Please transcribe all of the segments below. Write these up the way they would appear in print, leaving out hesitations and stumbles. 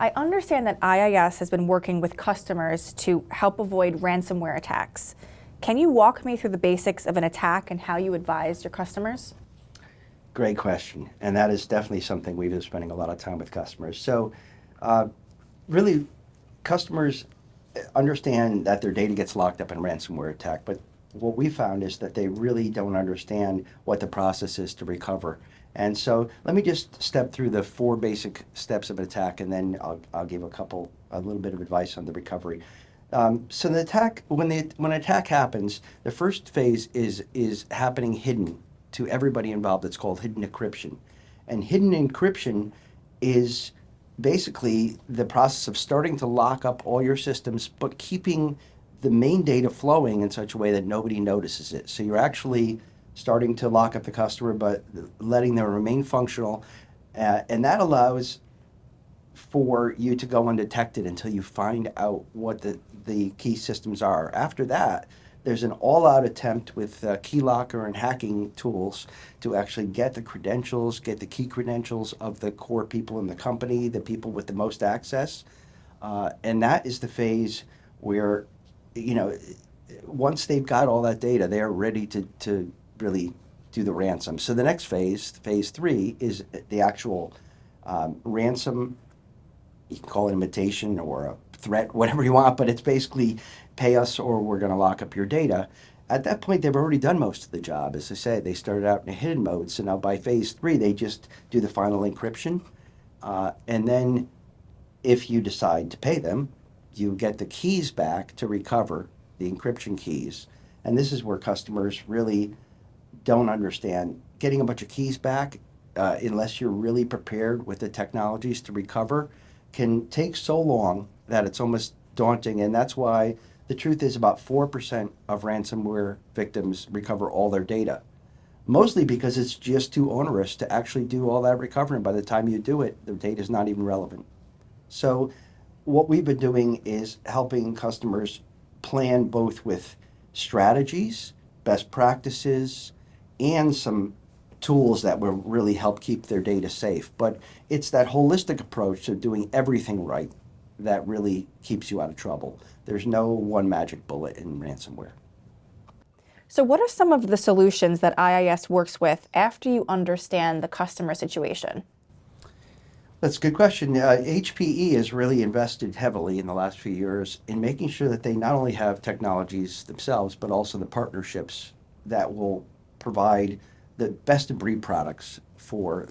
I understand that IIS has been working with customers to help avoid ransomware attacks. Can you walk me through the basics of an attack and how you advise your customers? Great question, and that is definitely something we've been spending a lot of time with customers. So really, customers understand that their data gets locked up in a ransomware attack, but what we found is that they really don't understand what the process is to recover. And so let me just step through the 4 basic steps of an attack, and then I'll give a little bit of advice on the recovery. So the attack, when an attack happens, the first phase is happening hidden to everybody involved. It's called hidden encryption. And hidden encryption is basically the process of starting to lock up all your systems, but keeping the main data flowing in such a way that nobody notices it. So you're actually starting to lock up the customer, but letting them remain functional. And that allows for you to go undetected until you find out what the key systems are. After that, there's an all-out attempt with keylogger and hacking tools to actually get the credentials, get the key credentials of the core people in the company, the people with the most access. And that is the phase where, once they've got all that data, they are ready to really do the ransom. So the next phase, phase 3, is the actual ransom. You can call it imitation or a threat, whatever you want, but it's basically pay us or we're going to lock up your data. At that point, they've already done most of the job. As I say, they started out in a hidden mode. So now by phase 3, they just do the final encryption. And then if you decide to pay them, you get the keys back to recover the encryption keys. And this is where customers really don't understand. Getting a bunch of keys back, unless you're really prepared with the technologies to recover, can take so long that it's almost daunting. And that's why the truth is about 4% of ransomware victims recover all their data. Mostly because it's just too onerous to actually do all that recovery. And by the time you do it, the data is not even relevant. So what we've been doing is helping customers plan both with strategies, best practices, and some tools that will really help keep their data safe. But it's that holistic approach to doing everything right that really keeps you out of trouble. There's no one magic bullet in ransomware. So what are some of the solutions that IIS works with after you understand the customer situation? That's a good question. HPE has really invested heavily in the last few years in making sure that they not only have technologies themselves, but also the partnerships that will provide the best of breed products for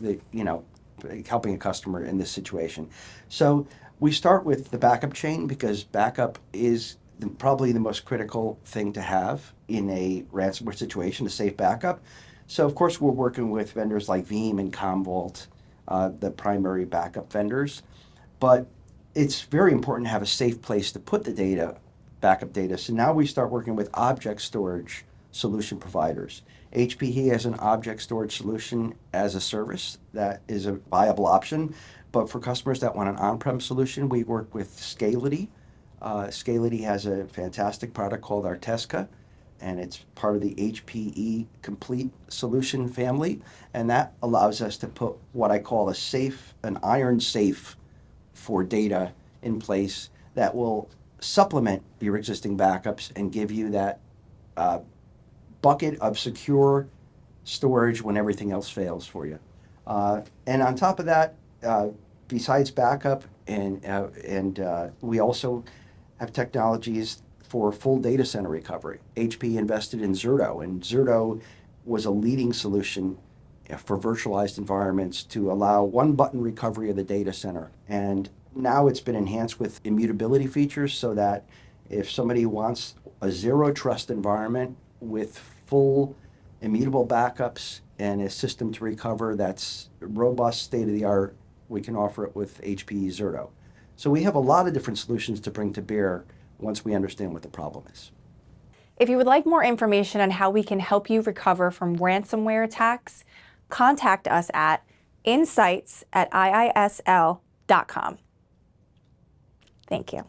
helping a customer in this situation. So we start with the backup chain because backup is probably the most critical thing to have in a ransomware situation, a safe backup. So of course we're working with vendors like Veeam and Commvault, the primary backup vendors, but it's very important to have a safe place to put the data, backup data. So now we start working with object storage solution providers. HPE has an object storage solution as a service that is a viable option, but for customers that want an on-prem solution, we work with Scality. Scality has a fantastic product called Artesca, and it's part of the HPE Complete Solution family, and that allows us to put what I call an iron safe for data in place that will supplement your existing backups and give you that bucket of secure storage when everything else fails for you. And on top of that, besides backup, we also have technologies for full data center recovery. HP invested in Zerto, and Zerto was a leading solution for virtualized environments to allow one-button recovery of the data center. And now it's been enhanced with immutability features so that if somebody wants a zero trust environment with full immutable backups and a system to recover that's robust, state-of-the-art, we can offer it with HPE Zerto. So we have a lot of different solutions to bring to bear once we understand what the problem is. If you would like more information on how we can help you recover from ransomware attacks, contact us at insights@iisl.com. Thank you.